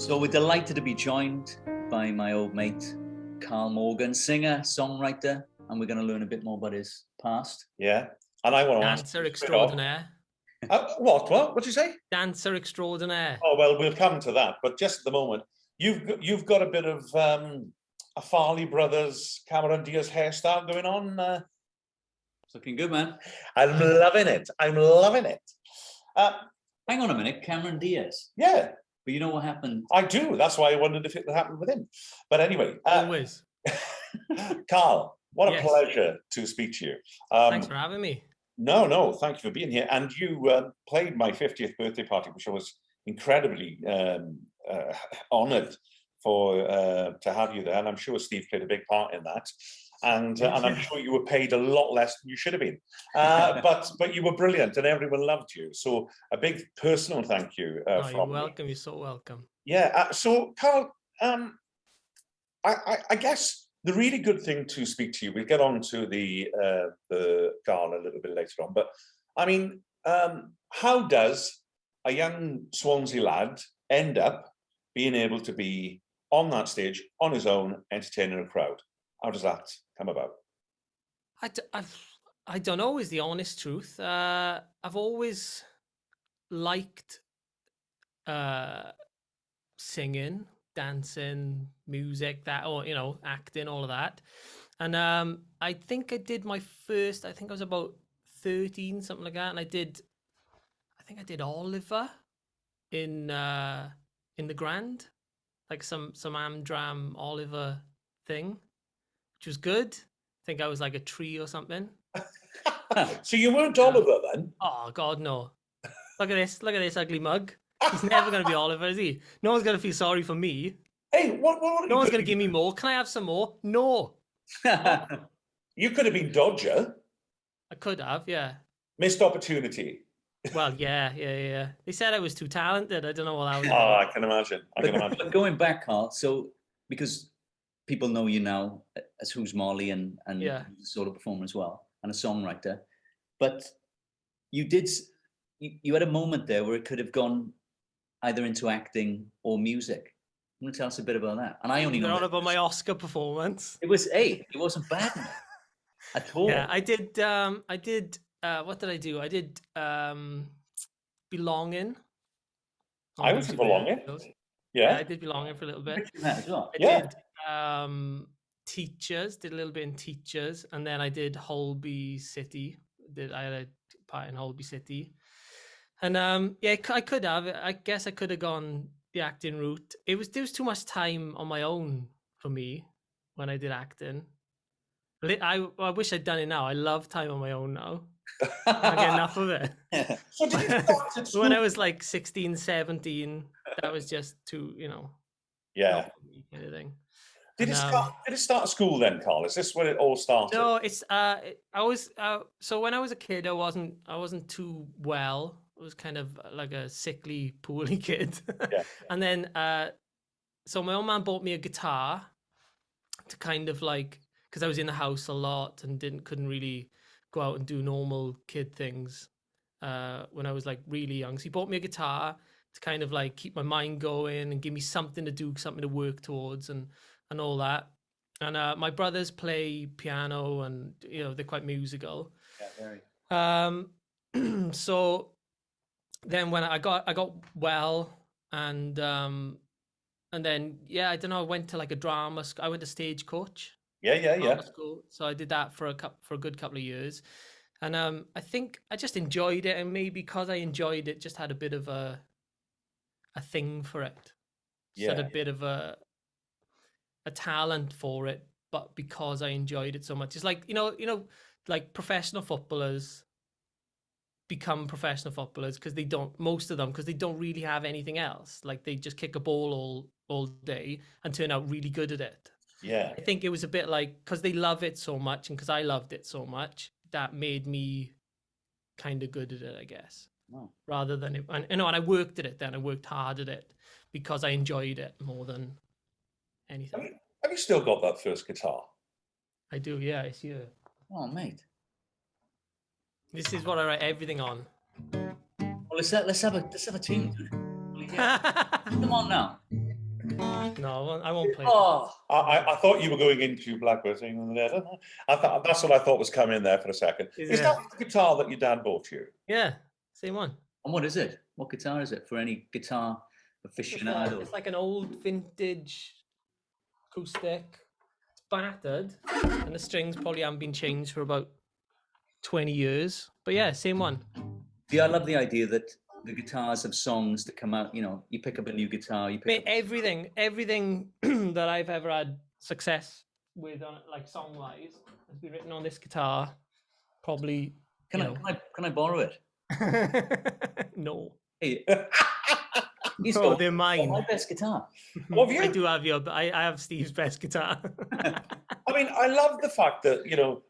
So we're delighted to be joined by my old mate, Karl Morgan, singer, songwriter, and we're going to learn a bit more about his past. Yeah, and I want to Dancer extraordinaire. What? What'd you say? Dancer extraordinaire. Oh, well, we'll come to that. But just at the moment, you've got a bit of a Farley Brothers, Cameron Diaz hairstyle going on. It's looking good, man. I'm loving it. I'm loving it. Hang on a minute, Cameron Diaz. Yeah. But you know what happened? I do. That's why I wondered if it would happen with him. But anyway. Always. Carl, what a pleasure to speak to you. Thanks for having me. No, thank you for being here. And you played my 50th birthday party, which I was incredibly honoured to have you there. And I'm sure Steve played a big part in that. And I'm sure you were paid a lot less than you should have been. But you were brilliant and everyone loved you. So a big personal thank you from you're welcome. You're so welcome. Yeah. So, Carl, I guess the really good thing to speak to you, we'll get on to the Carl a little bit later on. But, I mean, how does a young Swansea lad end up being able to be on that stage on his own, entertaining a crowd? How does that come about? I don't know is the honest truth. I've always liked singing, dancing, music, acting, all of that. And I think I did my first, I think I was about 13, something like that. And I think I did Oliver in the Grand, like some Amdram Oliver thing, which was good. I think I was like a tree or something. So you weren't Oliver then? Oh God, no! Look at this ugly mug. He's never going to be Oliver, is he? No one's going to feel sorry for me. Hey, what no one's going to give me more. Can I have some more? No. You could have been Dodger. I could have, yeah. Missed opportunity. Well, yeah. They said I was too talented. I don't know what I was. Oh, I can imagine. But going back, Carl, so because people know you now as Who's Molly and a solo performer as well, and a songwriter, but you had a moment there where it could have gone either into acting or music. You want to tell us a bit about that? And I only know about my Oscar performance. It wasn't bad enough at all. Yeah, I did. What did I do? I did Belonging. I was Belonging. Yeah, I did Belonging for a little bit. I did Teachers. Did a little bit in Teachers, and then I did Holby City. I had a part in Holby City, and I could have. I guess I could have gone the acting route. There was too much time on my own for me when I did acting. I wish I'd done it now. I love time on my own now. I get enough of it. So did you start at school? When I was like 16, 17, that was just too, Yeah. Kind of thing. Did it start at school then, Carl? Is this when it all started? No, it's so when I was a kid, I wasn't too well. I was kind of like a sickly, poorly kid. Yeah. And then so my old man bought me a guitar to kind of like, because I was in the house a lot and couldn't really go out and do normal kid things when I was like really young. So he bought me a guitar to kind of like keep my mind going and give me something to do, something to work towards and all that. And my brothers play piano and, they're quite musical. Yeah, very. So then when I got well and then, I don't know, I went to like a drama school. I went to Stagecoach. Yeah. School. So I did that for a good couple of years, and I think I just enjoyed it, and maybe because I enjoyed it, just had a bit of a thing for it. Just had a bit of a talent for it, but because I enjoyed it so much, it's like like professional footballers become professional footballers because most of them don't really have anything else. Like they just kick a ball all day and turn out really good at it. Yeah, I think it was a bit like because they love it so much and because I loved it so much, that made me kind of good at it, I guess. Wow. Rather than and I worked at it then. I worked hard at it because I enjoyed it more than anything. Have you still got that first guitar? I do, yeah. It's here. Oh, mate. This is what I write everything on. Well, let's have a tune. Come on now. No, I won't play. Oh, I thought you were going into Blackbird singing. I thought that's what I thought was coming there for a second. Is that the guitar that your dad bought you? Yeah, same one. and what is it? What guitar is it for any guitar aficionado? It's like an old vintage acoustic. It's battered, and the strings probably haven't been changed for about 20 years. But yeah, same one. Yeah, I love the idea that the guitars have songs that come out. You know, you pick up a new guitar, you pick up everything that I've ever had success with, like song-wise, has been written on this guitar. Probably. Can I borrow it? No. Hey, they're mine. My best guitar. I do have I have Steve's best guitar. I mean, I love the fact that, you know,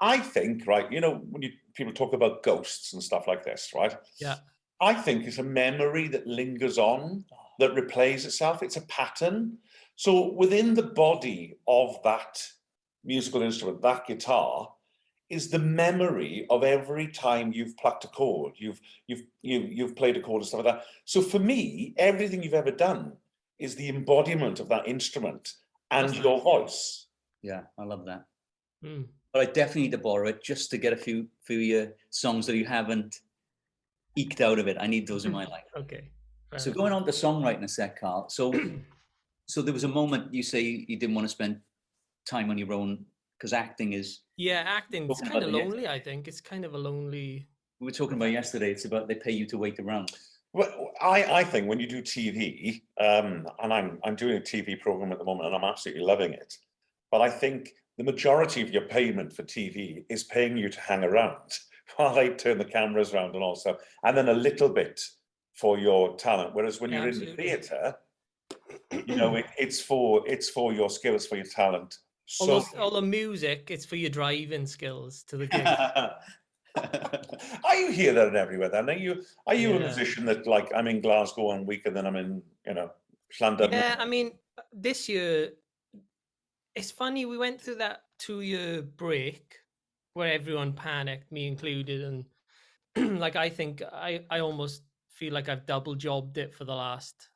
I think, right, you know, when people talk about ghosts and stuff like this, right? Yeah. I think it's a memory that lingers on, that replays itself. It's a pattern. So within the body of that musical instrument, that guitar, is the memory of every time you've plucked a chord, you've played a chord and stuff like that. So for me, everything you've ever done is the embodiment of that instrument and your voice. Yeah, I love that. Mm. But I definitely need to borrow it just to get a few songs that you haven't eked out of it. I need those in my life. Okay. So going on to songwriting a sec, Karl. So there was a moment you say you didn't want to spend time on your own because acting is... Yeah, acting is kind of lonely, I think. It's kind of a lonely... We were talking about yesterday, it's about they pay you to wait around. Well, I think when you do TV, and I'm doing a TV program at the moment and I'm absolutely loving it, but I think the majority of your payment for TV is paying you to hang around while they turn the cameras around and all stuff, and then a little bit for your talent. Whereas when you're in the theatre, you know, it's for your skills, for your talent. So all the music, it's for your driving skills to the gig. I hear that everywhere. Then are you a musician that, like, I'm in Glasgow one week and then I'm in, you know, London? Yeah, I mean, this year it's funny. We went through that 2-year break where everyone panicked, me included, and like I think I almost feel like I've double jobbed it for the last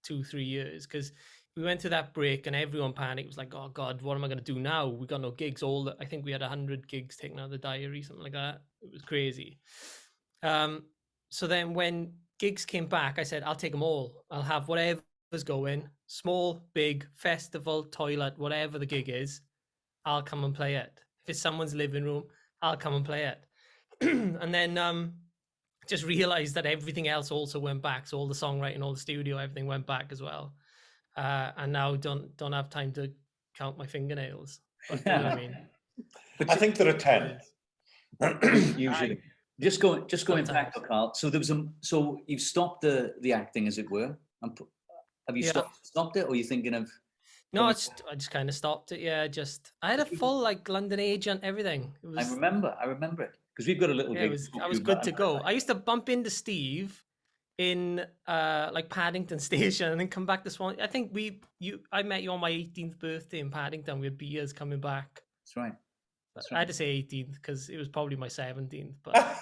2-3 years because we went through that break and everyone panicked. It was like, oh God, what am I going to do now? We got no gigs. I think we had 100 gigs taken out of the diary, something like that. It was crazy. So then when gigs came back, I said, I'll take them all. I'll have whatever's going, small, big, festival, toilet, whatever the gig is, I'll come and play it. If it's someone's living room, I'll come and play it. And then just realized that everything else also went back. So all the songwriting, all the studio, everything went back as well. And now don't have time to count my fingernails. But, you know what I mean? I think there are 10. Usually. Just going back, Karl. So there was so you've stopped the acting, as it were. Have you stopped it, or are you thinking of? No, I just kind of stopped it. Yeah, I had a full like London agent, everything. I remember it because we've got a little. Yeah, I was good to go. I used to bump into Steve in like Paddington Station and then come back to Swan. I think I met you on my 18th birthday in Paddington. We had beers coming back. That's right. I had to say 18th because it was probably my 17th. But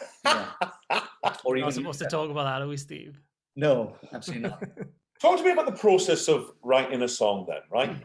we're not supposed to talk about that, are we, Steve? No, absolutely not. Talk to me about the process of writing a song then, right?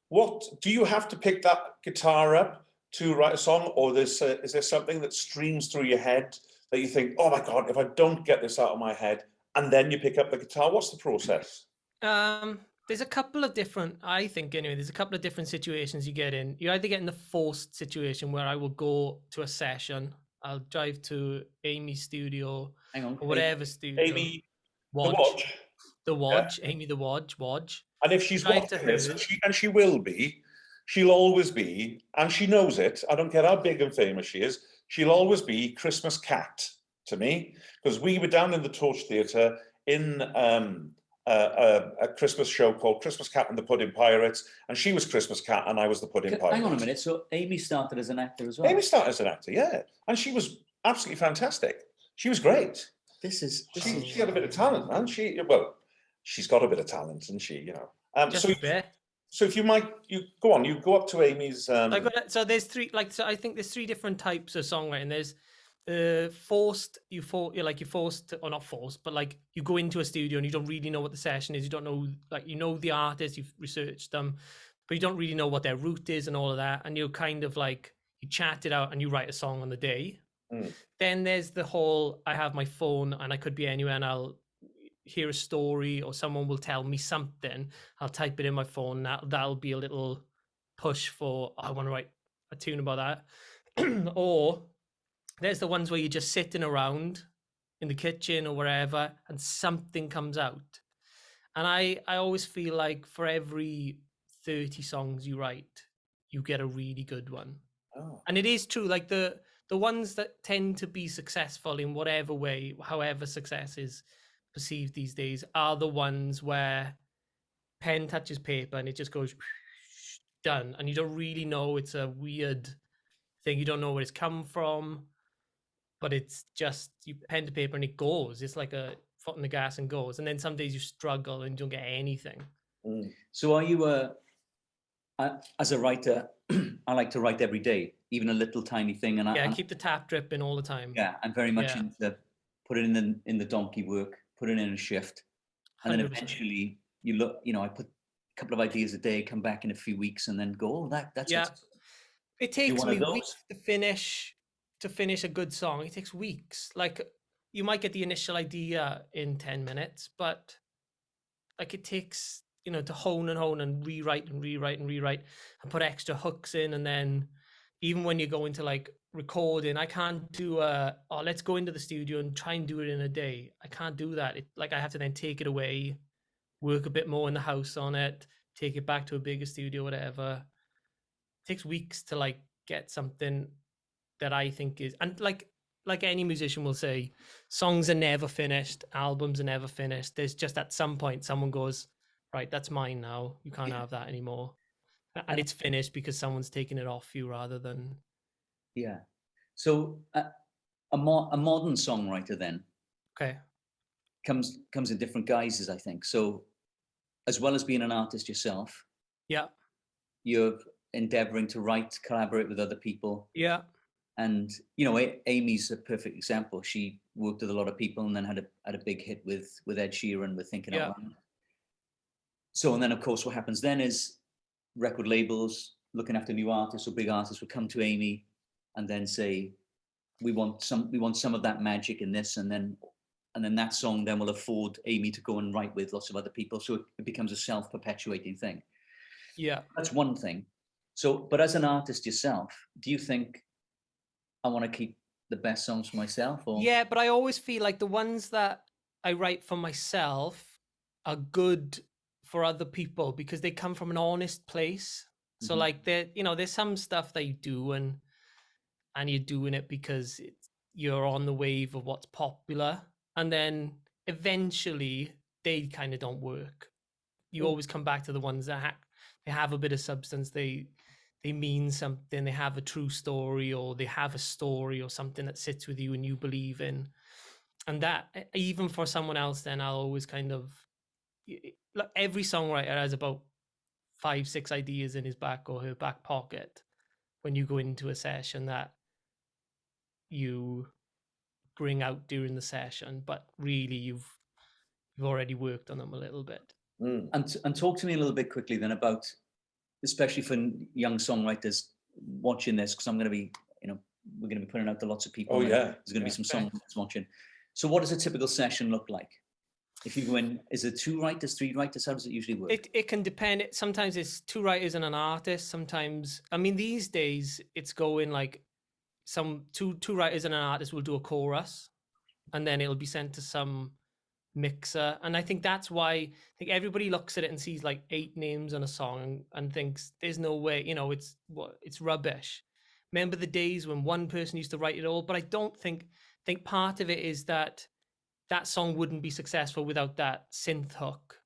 What do you have to pick that guitar up to write a song, or is there something that streams through your head that you think, oh my God, if I don't get this out of my head, and then you pick up the guitar? What's the process? There's a couple of different, I think anyway, there's a couple of different situations you get in. You either get in the forced situation where I will go to a session, I'll drive to Amy's studio, or whatever studio. Amy, the Wodge. Amy the Wodge. And if she's watching this, and she will be, she'll always be, and she knows it, I don't care how big and famous she is, she'll always be Christmas Cat to me, because we were down in the Torch Theatre in a Christmas show called Christmas Cat and the Pudding Pirates, and she was Christmas Cat and I was the Pudding Pirate. Hang on a minute, so Amy started as an actor as well? Amy started as an actor, yeah, and she was absolutely fantastic. She was great. She had a bit of talent, man. She's got a bit of talent, and she, you know. So if you go up to Amy's. So there's three, I think there's three different types of songwriting. There's you're forced to, or not forced, but like you go into a studio and you don't really know what the session is. You don't know, like, you know the artist, you've researched them, but you don't really know what their route is and all of that. And you're kind of like, you chat it out and you write a song on the day. Then there's the whole, I have my phone and I could be anywhere and I'll hear a story or someone will tell me something. I'll type it in my phone. That'll be a little push for, I want to write a tune about that. Or there's the ones where you're just sitting around in the kitchen or wherever and something comes out. And I always feel like for every 30 songs you write, you get a really good one. Oh. And it is true, like the ones that tend to be successful in whatever way, however success is perceived these days, are the ones where pen touches paper and it just goes done. And you don't really know, it's a weird thing. You don't know where it's come from, but it's just, you pen to paper and it goes. It's like a foot in the gas and goes. And then some days you struggle and don't get anything. So are you as a writer, I like to write every day, even a little tiny thing. And I keep the tap dripping all the time. Yeah, I'm very much into put it in the donkey work, put it in a shift. And 100%. Then eventually you look, I put a couple of ideas a day, come back in a few weeks and then go, that's it takes me weeks to finish a good song. It takes weeks. Like, you might get the initial idea in 10 minutes, but like it takes, to hone and rewrite and put extra hooks in. And then even when you go into like recording, I can't do let's go into the studio and try and do it in a day. I can't do that. I have to then take it away, work a bit more in the house on it, take it back to a bigger studio, whatever. It takes weeks to like get something that I think is, and like any musician will say, songs are never finished, albums are never finished. There's just at some point someone goes, right, that's mine now. You can't have that anymore. And it's finished because someone's taken it off you rather than. Yeah. So a modern songwriter then comes in different guises, I think. So as well as being an artist yourself, you're endeavoring to write, collaborate with other people. Yeah. And Amy's a perfect example. She worked with a lot of people and then had a big hit with Ed Sheeran with Thinking Out Loud. So, and then of course what happens then is record labels looking after new artists or big artists would come to Amy and then say, we want some of that magic in this, and then that song then will afford Amy to go and write with lots of other people. So it becomes a self-perpetuating thing. Yeah. That's one thing. So, but as an artist yourself, do you think I want to keep the best songs for myself? Or? Yeah, but I always feel like the ones that I write for myself are good for other people because they come from an honest place. So like there's some stuff that you do and you're doing it because you're on the wave of what's popular, and then eventually they kind of don't work. You always come back to the ones that they have a bit of substance, they mean something, they have a true story, or they have a story or something that sits with you and you believe in. And that, even for someone else, then I'll always kind of, like, every songwriter has about 5-6 ideas in his back or her back pocket when you go into a session that you bring out during the session, but really you've already worked on them a little bit. And talk to me a little bit quickly then about, especially for young songwriters watching this, because I'm going to be, we're going to be putting out to lots of people. Oh, yeah. There's going to be some songwriters watching. So what does a typical session look like? If you go in, is it 2 writers, 3 writers? How does it usually work? It can depend. Sometimes it's 2 writers and an artist. Sometimes, I mean, these days it's going like some two writers and an artist will do a chorus, and then it'll be sent to some mixer. And I think that's why I think everybody looks at it and sees like 8 names on a song and thinks there's no way, it's rubbish. Remember the days when one person used to write it all? But I don't think part of it is that song wouldn't be successful without that synth hook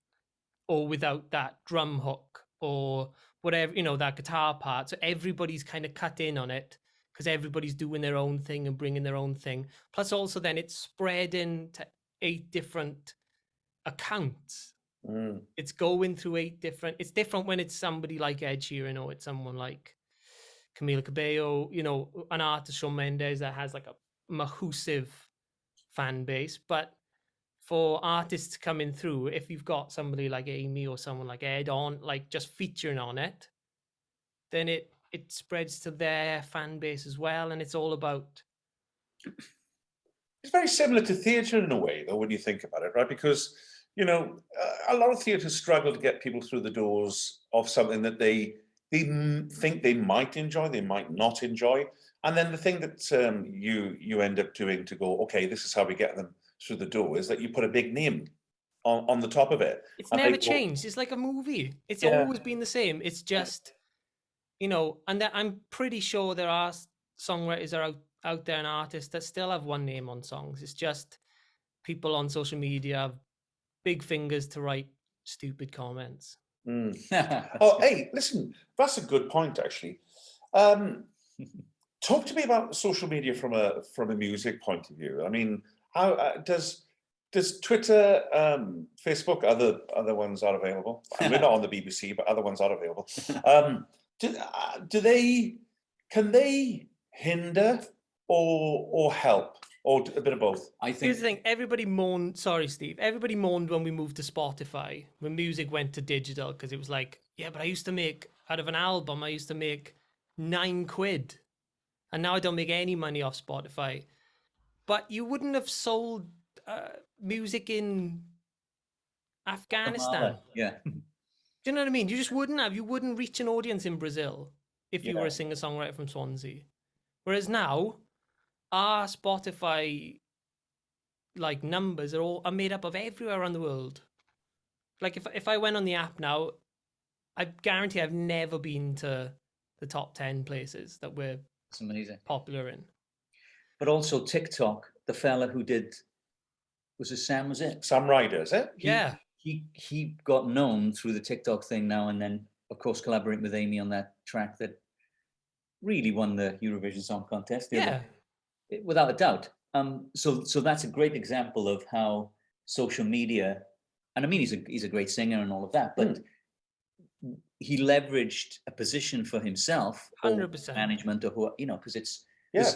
or without that drum hook or whatever, that guitar part. So everybody's kind of cut in on it because everybody's doing their own thing and bringing their own thing. Plus also then it's spread into 8 different accounts. It's going through 8 different, it's different when it's somebody like Ed Sheeran or it's someone like Camila Cabello, an artist, Shawn Mendes, that has like massive fan base, but for artists coming through, if you've got somebody like Amy or someone like Ed on, like just featuring on it, then it spreads to their fan base as well, and it's all about. It's very similar to theatre in a way, though, when you think about it, right? Because, you know, a lot of theatres struggle to get people through the doors of something that they think they might enjoy, they might not enjoy. And then the thing that you end up doing to go, okay, this is how we get them through the door, is that you put a big name on the top of it. It's never changed. It's like a movie. It's always been the same. It's just, you know, and I'm pretty sure there are songwriters out there and artists that still have one name on songs. It's just people on social media have big fingers to write stupid comments. Oh, hey, listen, that's a good point, actually. Talk to me about social media from a music point of view. I mean, how does Twitter, Facebook, other ones are available? We're not on the BBC, but other ones are available. Can they hinder or help, or a bit of both? I think. Here's the thing: everybody moaned. Sorry, Steve. Everybody moaned when we moved to Spotify, when music went to digital, because it was like, yeah, but I used to make out of an album, I used to make £9, and now I don't make any money off Spotify. But you wouldn't have sold music in Afghanistan. Yeah. Do you know what I mean? You just wouldn't have. You wouldn't reach an audience in Brazil if you were a singer-songwriter from Swansea. Whereas now, our Spotify like numbers are made up of everywhere around the world. Like if I went on the app now, I guarantee I've never been to the top 10 places that we're popular in. But also TikTok, the fella who did, was it Sam Ryder, is it? Yeah. He got known through the TikTok thing now, and then of course collaborating with Amy on that track that really won the Eurovision Song Contest. Without a doubt. So that's a great example of how social media, and I mean he's a great singer and all of that, but he leveraged a position for himself, 100%. management, or who, you know, because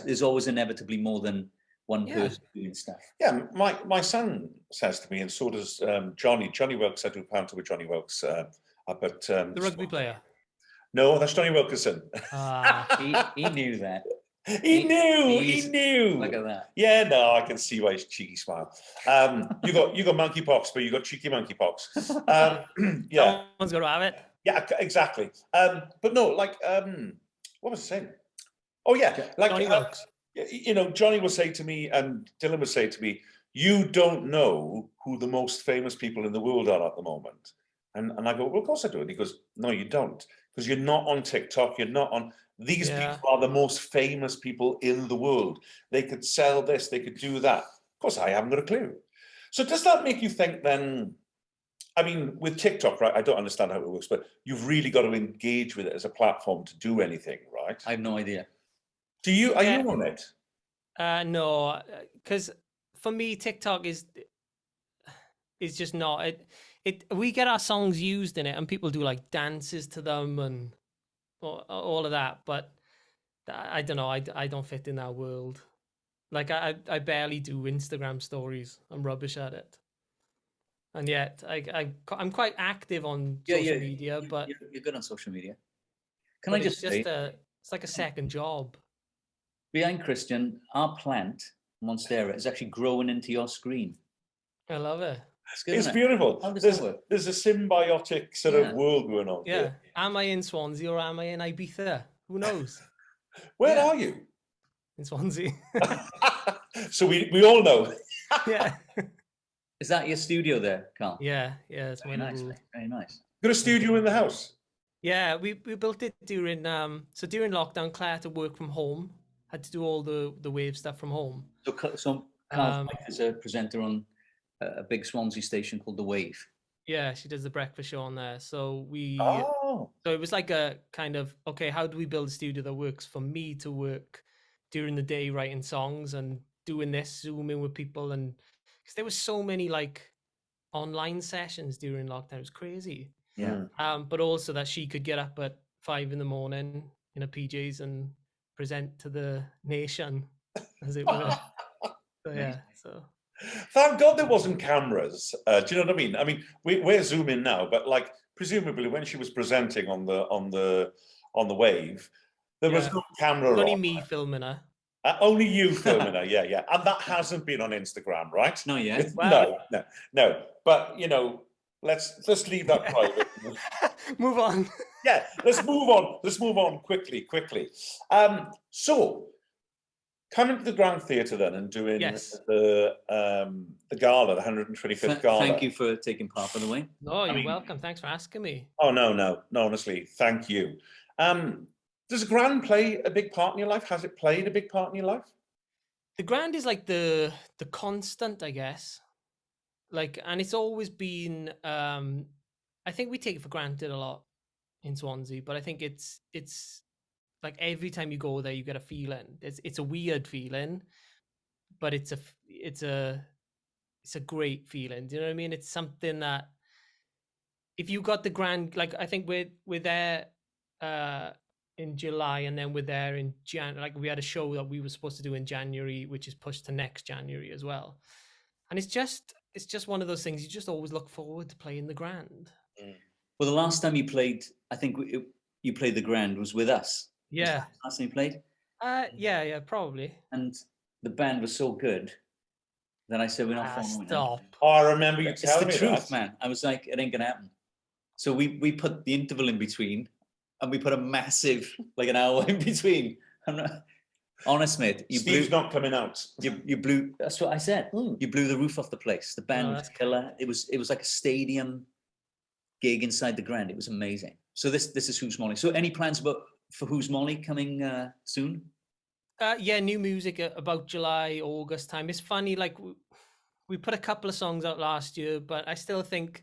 there's always inevitably more than one person doing stuff. Yeah, my son says to me, and so does Johnny Wilkes. I do banter with Johnny Wilkes up at the rugby player. No, that's Johnny Wilkerson. He knew that. He knew. Look at that. Yeah, no, I can see why his cheeky smile. You got monkeypox, but you got cheeky monkeypox. Yeah, someone's got to have it. Yeah, exactly. But no, like, what was I saying? Oh yeah, like Johnny Wilkes. You know, Johnny will say to me, and Dylan would say to me, "You don't know who the most famous people in the world are at the moment." And I go, "Well, of course I do." And he goes, "No, you don't, because you're not on TikTok. You're not on. These people are the most famous people in the world. They could sell this. They could do that. Of course, I haven't got a clue." So does that make you think then? I mean, with TikTok, right? I don't understand how it works, but you've really got to engage with it as a platform to do anything, right? I have no idea. Do you? Are you on it? No, because for me, TikTok is just not it. We get our songs used in it, and people do like dances to them and all of that. But I don't know. I don't fit in that world. Like I barely do Instagram stories. I'm rubbish at it. And yet I'm quite active on social media. But you're good on social media. Can I just say, it's like a second job. Behind Christian, our plant, Monstera, is actually growing into your screen. I love it. It's beautiful. How does that work? There's a symbiotic sort of world going on. Yeah. Am I in Swansea or am I in Ibiza? Who knows? Where are you? In Swansea. So we all know. Yeah. Is that your studio there, Carl? Yeah. It's very nice. Very nice. Got a studio in the house? Yeah, we built it during during lockdown. Claire had to work from home. Had to do all the wave stuff from home. So Carl's wife is a presenter on a big Swansea station called The Wave. Yeah, she does the breakfast show on there. So so it was like a kind of, okay, how do we build a studio that works for me to work during the day writing songs and doing this, Zooming with people, and because there was so many like online sessions during lockdown. It was crazy. Yeah. But also that she could get up at 5 a.m. in her PJs and present to the nation, as it were. So thank God there wasn't cameras. Do you know what I mean? I mean, we're zooming now, but like presumably when she was presenting on the wave, there was no camera only on. me filming her. Only you filming her, yeah. And that hasn't been on Instagram, right? Not yet. No. But, you know, let's leave that private. Move on. Yeah, let's move on. Let's move on quickly. So, coming to the Grand Theatre then and doing the gala, the 125th gala. Thank you for taking part, by the way. No, you're welcome. Thanks for asking me. Oh, no, honestly, thank you. Does Grand play a big part in your life? Has it played a big part in your life? The Grand is like the constant, I guess. Like, and it's always been. I think we take it for granted a lot in Swansea, but I think it's like every time you go there, you get a feeling. It's a weird feeling, but it's a great feeling. Do you know what I mean? It's something that if you got the Grand, like I think we're there in July, and then we're there in January. Like we had a show that we were supposed to do in January, which is pushed to next January as well. And it's just one of those things you just always look forward to playing the Grand. Well, the last time you played, I think you played the Grand was with us. Yeah. Last time you played? Yeah, probably. And the band was so good that I said, we're not following it. Stop. Oh, I remember you telling me It's the truth, that. man. I was like, it ain't going to happen. So we put the interval in between, and we put a massive, like an hour in between. I'm not, honest, mate. Steve's not coming out. You blew, that's what I said. You blew the roof off the place. The band was killer. It was like a stadium gig inside the Grand. It was amazing. So this is Who's Molly. So any plans for Who's Molly coming soon? Yeah, new music about July, August time. It's funny, like we put a couple of songs out last year, but I still think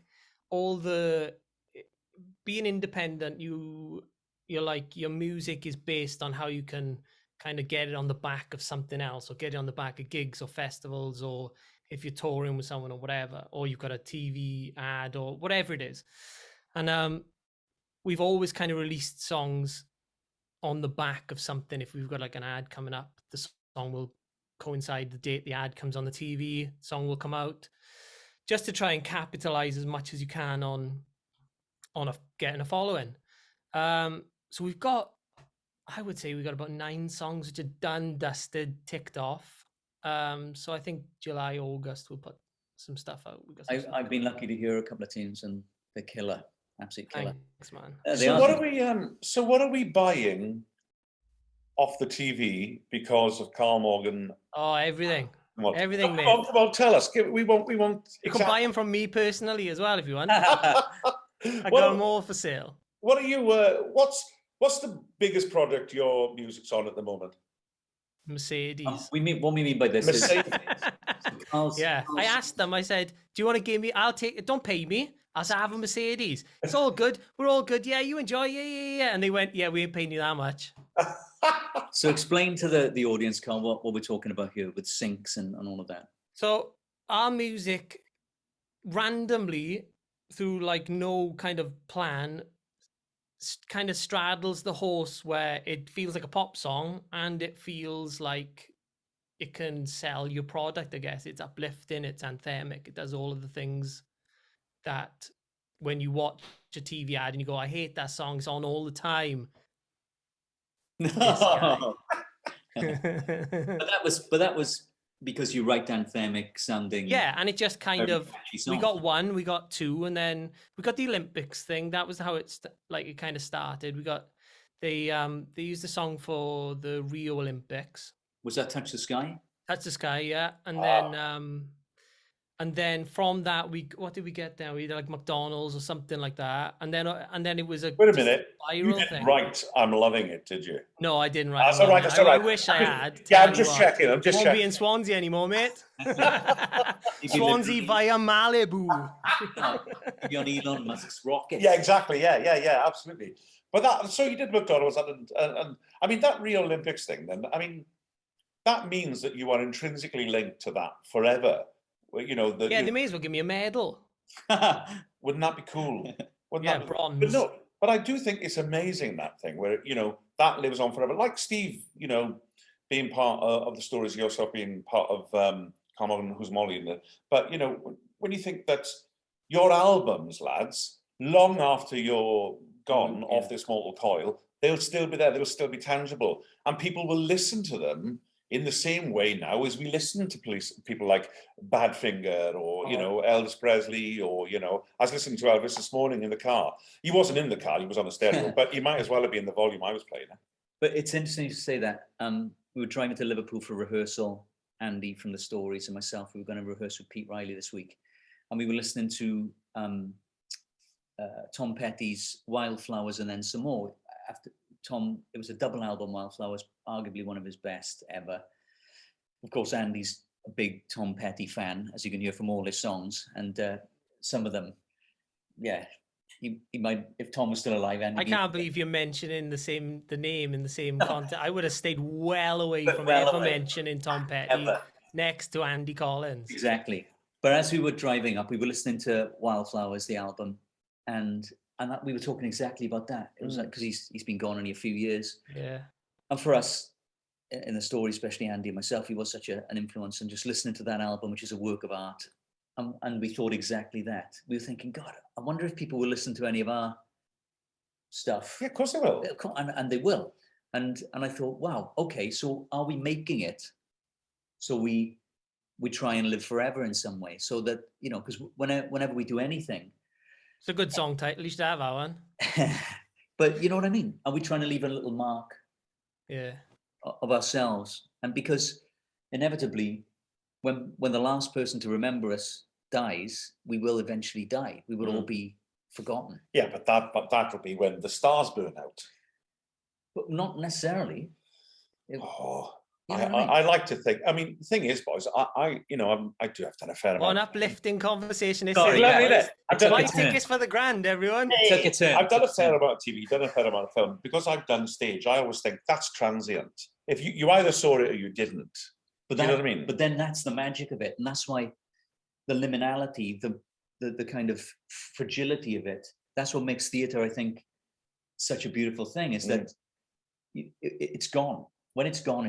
being independent, you're like your music is based on how you can kind of get it on the back of something else, or get it on the back of gigs or festivals, or if you're touring with someone or whatever, or you've got a TV ad or whatever it is. And we've always kind of released songs on the back of something. If we've got like an ad coming up, the song will coincide the date the ad comes on the TV, song will come out, just to try and capitalize as much as you can on getting a following. So we've got, I would say we've got about 9 songs which are done, dusted, ticked off. So I think July, August we'll put some stuff out. I've been lucky to hear a couple of tunes, and they're killer. Absolute killer. Thanks, man. So what are we buying off the TV because of Karl Morgan? Oh, everything. Everything, mate. Come on, tell us. We won't. You can buy them from me personally as well if you want. I got them all for sale. What are you? What's the biggest product your music's on at the moment? Mercedes. What we mean by this Mercedes. I asked them. I said, "Do you want to give me? I'll take it. Don't pay me. I'll have a Mercedes. It's all good. We're all good. Yeah, you enjoy. Yeah. And they went, yeah, we ain't paying you that much." So explain to the audience, Carl, what we're talking about here with syncs and all of that. So our music randomly, through like no kind of plan, kind of straddles the horse where it feels like a pop song and it feels like it can sell your product. I guess it's uplifting, it's anthemic, it does all of the things that when you watch a TV ad and you go, I hate that song, it's on all the time. No. but that was because you write anthemic sounding. Yeah, and it just kind of, we got 1, we got 2, and then we got the Olympics thing. That was how it kind of started. We got they used the song for the Rio Olympics. Was that Touch the Sky? Touch the Sky, yeah. And then from that, what did we get there? We had like McDonald's or something like that. And then it was a wait a minute. You viral didn't thing. write "I'm loving it," did you? No, I didn't write. That's all right. That's all right. I wish I had. Yeah, I'm just checking. I'm just won't checking. be in Swansea anymore, mate. Swansea via Malibu. You're on Elon Musk's rocket. Yeah, exactly. Yeah, absolutely. But so you did McDonald's, and I mean that Rio Olympics thing. Then I mean that means that you are intrinsically linked to that forever. You know, they may as well give me a medal. Wouldn't that be cool? Bronze. But no, but I do think it's amazing, that thing where, you know, that lives on forever. Like Steve, you know, being part of the stories, yourself being part of Karl Morgan, Who's Molly, but you know, when you think that your albums, lads, long after you're gone off this mortal coil, they'll still be there, they'll still be tangible, and people will listen to them in the same way now as we listen to people like Badfinger or, you know, Elvis Presley, or, you know, I was listening to Elvis this morning in the car. He wasn't in the car, he was on the stereo, but he might as well have been the volume I was playing. But it's interesting to say that. We were driving to Liverpool for rehearsal. Andy from the Stories and myself, we were going to rehearse with Pete Riley this week. And we were listening to Tom Petty's Wildflowers and then some more. After Tom, it was a double album, Wildflowers, arguably one of his best ever. Of course, Andy's a big Tom Petty fan, as you can hear from all his songs. And some of them, yeah, he might, if Tom was still alive. Andy, I can't believe you're mentioning the name in the same context. I would have stayed well away from ever mentioning Tom Petty next to Andy Collins. Exactly. But as we were driving up, we were listening to Wildflowers, the album, and that, we were talking exactly about that. It was like, because he's been gone only a few years. Yeah. And for us, in the story, especially Andy and myself, he was such an influence. And just listening to that album, which is a work of art, and we thought exactly that. We were thinking, God, I wonder if people will listen to any of our stuff. Yeah, of course they will. And they will. And I thought, wow, okay, so are we making it so we try and live forever in some way? So that, you know, because whenever we do anything. It's a good song title. You should have that one. But you know what I mean? Are we trying to leave a little mark of ourselves? And because inevitably, when the last person to remember us dies, we will eventually die. We will all be forgotten. Yeah, but that will be when the stars burn out. But not necessarily. I like to think. I mean, the thing is, boys, I do have done a fair amount. An uplifting conversation. Sorry, I've done tickets for the grand, everyone. Took a turn. I've done a fair amount of TV, done a fair amount of film. Because I've done stage, I always think that's transient. If you either saw it or you didn't. But you know what I mean? But then that's the magic of it, and that's why the liminality, the kind of fragility of it, that's what makes theatre, I think, such a beautiful thing. Is that it's gone. When it's gone,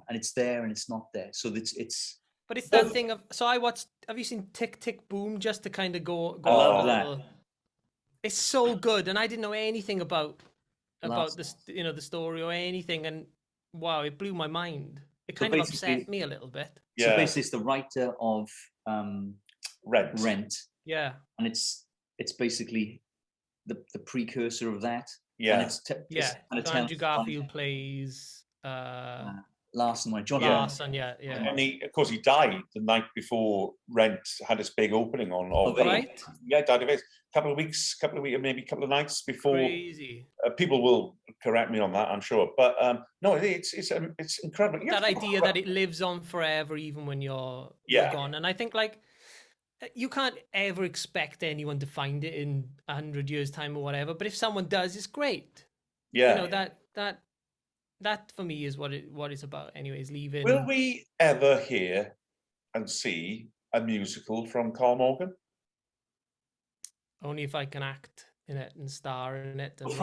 and it's there and it's not there. So it's. But it's that thing of. So I watched. Have you seen Tick Tick Boom? Just to kind of go. I love that. It's so good, and I didn't know anything about this, you know, the story or anything, and wow, it blew my mind. It kind of upset me a little bit. Yeah. So basically, it's the writer of Rent. Yeah. And it's basically the precursor of that. Yeah. And Andrew Garfield plays Larson, John Larson, yeah. And of course, he died the night before Rent had its big opening on. Right? Yeah, died of it. Couple of weeks, maybe a couple of nights before. Crazy. People will correct me on that, I'm sure. But no, it's incredible. That idea that it lives on forever, even when you're gone. And I think, like, you can't ever expect anyone to find it in 100 years' time or whatever. But if someone does, it's great. Yeah. You know, that for me is what it's about. Anyways, leaving. Will we ever hear and see a musical from Karl Morgan? Only if I can act in it and star in it and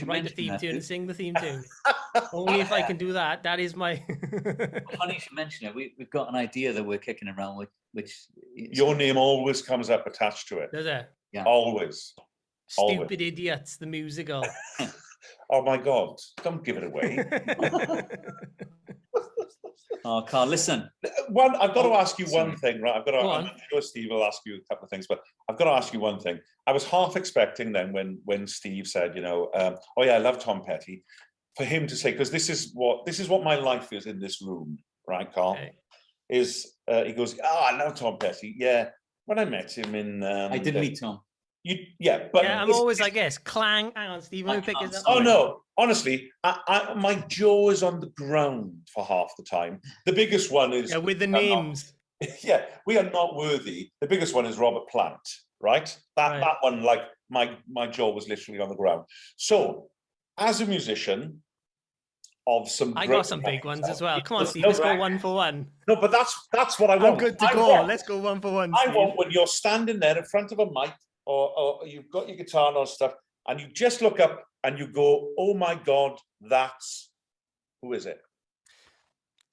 write the theme tune and sing the theme tune. Only if I can do that. That is my. Funny you should mention it. We've got an idea that we're kicking around with, which your name always comes up attached to it. Does it? Yeah. Always. Stupid Idiots, the musical. Oh my God! Don't give it away. Oh, Carl, listen. I've got to ask you one thing, right? I'm sure Steve will ask you a couple of things, but I've got to ask you one thing. I was half expecting then when Steve said, you know, oh yeah, I love Tom Petty, for him to say, because this is what my life is in this room, right, Carl? Okay. He goes, I love Tom Petty. Yeah, when I met him in, I did meet Tom. I'm always like, yes, clang. Hang on, Steve, let me pick this up. Oh no, honestly, my jaw is on the ground for half the time. The biggest one is with the names. We are not worthy. The biggest one is Robert Plant, right? That one, like my jaw was literally on the ground. So, as a musician of some, I got some big ones as well. Come on, Steve, let's go one for one. No, but that's what I want. I'm good to go. Let's go one for one. I want when you're standing there in front of a mic. Or you've got your guitar and all stuff, and you just look up and you go, oh my God, who is it?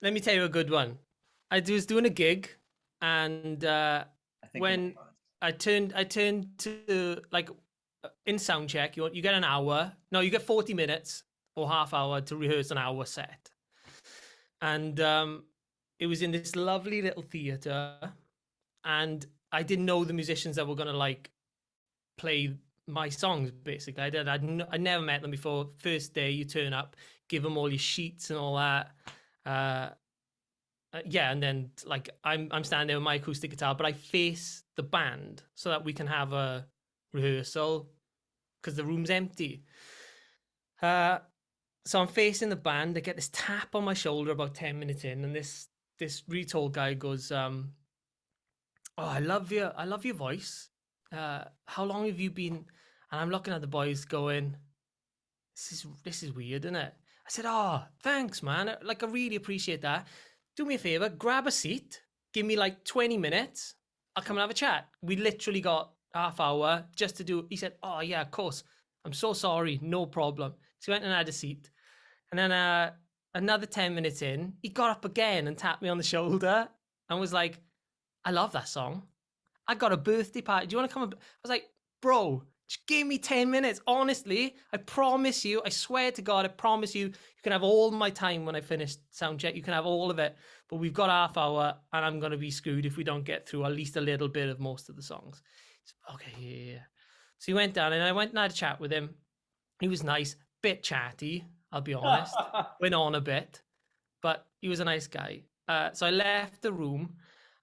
let me tell you a good one. I was doing a gig, and when I turned to like in sound check, you get an hour. No, you get 40 minutes or half hour to rehearse an hour set. And it was in this lovely little theater, and I didn't know the musicians that were gonna like play my songs. Basically, I never met them before. First day, you turn up, give them all your sheets and all that. Yeah, and then like I'm standing there with my acoustic guitar, but I face the band so that we can have a rehearsal because the room's empty. So I'm facing the band. I get this tap on my shoulder about 10 minutes in, and this really tall guy goes, "Oh, I love your voice. How long have you been?" And I'm looking at the boys, going, "This is weird, isn't it?" I said, "Oh, thanks, man. Like, I really appreciate that. Do me a favor, grab a seat. Give me like 20 minutes. I'll come and have a chat." We literally got half hour just to do. He said, "Oh yeah, of course. I'm so sorry. No problem." So he went and had a seat. And then another 10 minutes in, he got up again and tapped me on the shoulder and was like, "I love that song. I got a birthday party. Do you want to come?" I was like, "Bro, just give me 10 minutes. Honestly, I promise you, I swear to God, I promise you, you can have all my time when I finish sound check. You can have all of it. But we've got half hour, and I'm going to be screwed if we don't get through at least a little bit of most of the songs." So, okay, yeah. So he went down, and I went and had a chat with him. He was nice, bit chatty, I'll be honest. Went on a bit, but he was a nice guy. So I left the room,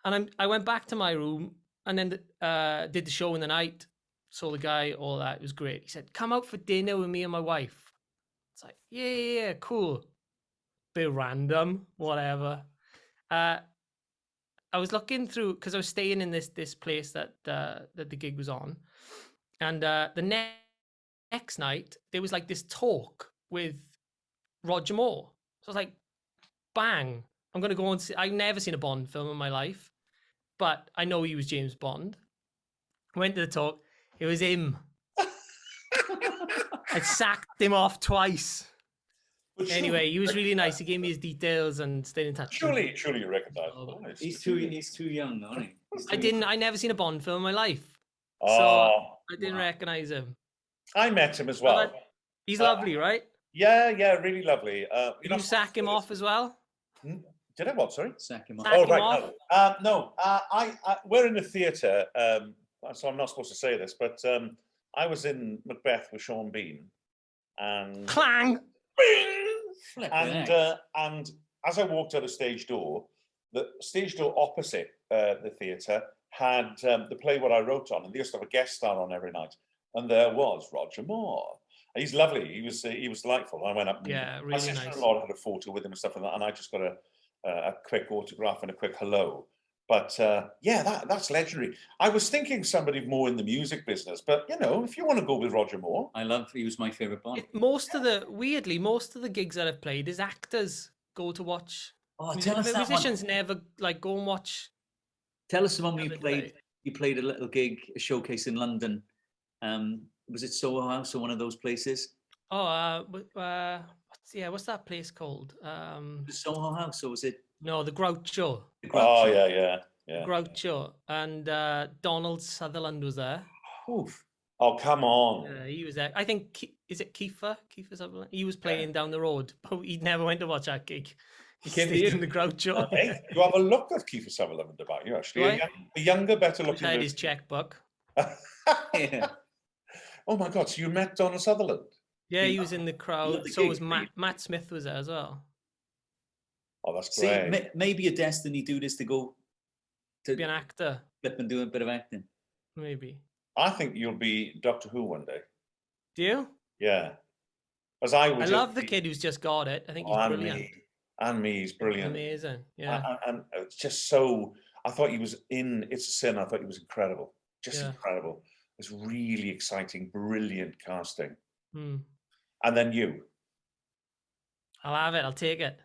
and I went back to my room, and then did the show in the night. Saw the guy, all that. It was great. He said, "Come out for dinner with me and my wife." It's like, yeah, cool. Bit random, whatever. I was looking through, because I was staying in this place that the gig was on, and the next night there was like this talk with Roger Moore. So I was like, bang, I'm going to go and see. I've never seen a Bond film in my life, but I know he was James Bond. Went to the talk. It was him. I sacked him off twice. Anyway, he was really nice. He gave me his details and stayed in touch. Surely you recognise him. He's too young, isn't he? I never seen a Bond film in my life. Oh, so I didn't recognise him. I met him as well. He's lovely, right? Yeah, really lovely. Did you sack him off as well? Did I what? Sorry? Sack him off. Sack him off? No. We're in the theatre, so I'm not supposed to say this, but I was in Macbeth with Sean Bean, and clang, bing! And as I walked out of stage door, the stage door opposite the theatre had the play what I wrote on, and they used to have a guest star on every night, and there was Roger Moore. He's lovely. He was delightful. I went up. Yeah, really my sister-in-law had a photo with him and stuff like that, and I just got a quick autograph and a quick hello. But yeah, that's legendary. I was thinking somebody more in the music business, but if you want to go with Roger Moore, he was my favourite Bond. Most of the gigs that I've played is actors go to watch. Oh, tell us that musicians one. never like go and watch. Tell us the one you played. You played a little gig, a showcase in London. Was it Soho House or one of those places? Oh, what's that place called? The Soho House, or was it? No, the Groucho. Oh yeah. Groucho, and Donald Sutherland was there. Oof. Oh, come on. Yeah, he was there. I think, is it Kiefer Sutherland? He was playing down the road, but he never went to watch that gig. He stayed in the Groucho. Hey, you have a look of Kiefer Sutherland about you, actually. Right? A younger, better looking. He had his checkbook. Yeah. Oh my God! So you met Donald Sutherland? Yeah, he was in the crowd. So was Matt Smith was there as well. Oh, that's great. See, maybe a destiny do this to go to be an actor. Flip and do a bit of acting. Maybe. I think you'll be Doctor Who one day. Do you? Yeah. As I love the kid who's just got it. I think he's brilliant. He's brilliant. Amazing. Yeah. And it's just so. I thought he was in It's a Sin. I thought he was incredible. Just incredible. It's really exciting, brilliant casting. And then you. I'll have it. I'll take it.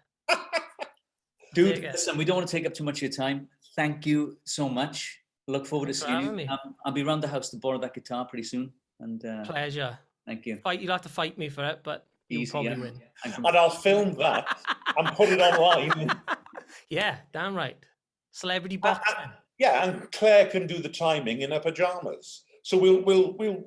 Dude, listen, we don't want to take up too much of your time. Thank you so much. Look forward to seeing you. I'll be around the house to borrow that guitar pretty soon. And pleasure. Thank you. You'll have to fight me for it, but you'll probably win. And I'll film that and put it online. Yeah, damn right. Celebrity boxing. Yeah, and Claire can do the timing in her pajamas. So we'll win.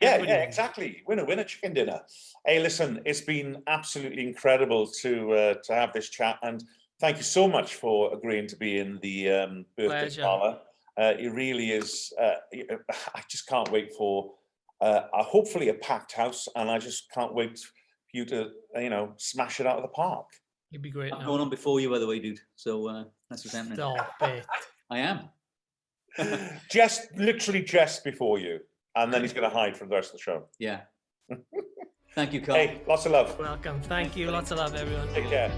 Yeah, Everybody yeah, wins. exactly. Winner, chicken dinner. Hey, listen, it's been absolutely incredible to have this chat, and thank you so much for agreeing to be in the birthday Pleasure. parlour. It really is. I just can't wait for hopefully a packed house, and I just can't wait for you to smash it out of the park. You'd be great. I'm going on before you, by the way, dude. So that's what's happening. Stop it. I am. literally just before you, and then he's going to hide for the rest of the show. Yeah. Thank you, Carl. Hey, lots of love. Welcome. Thank you. Lots of love, everyone. Take care.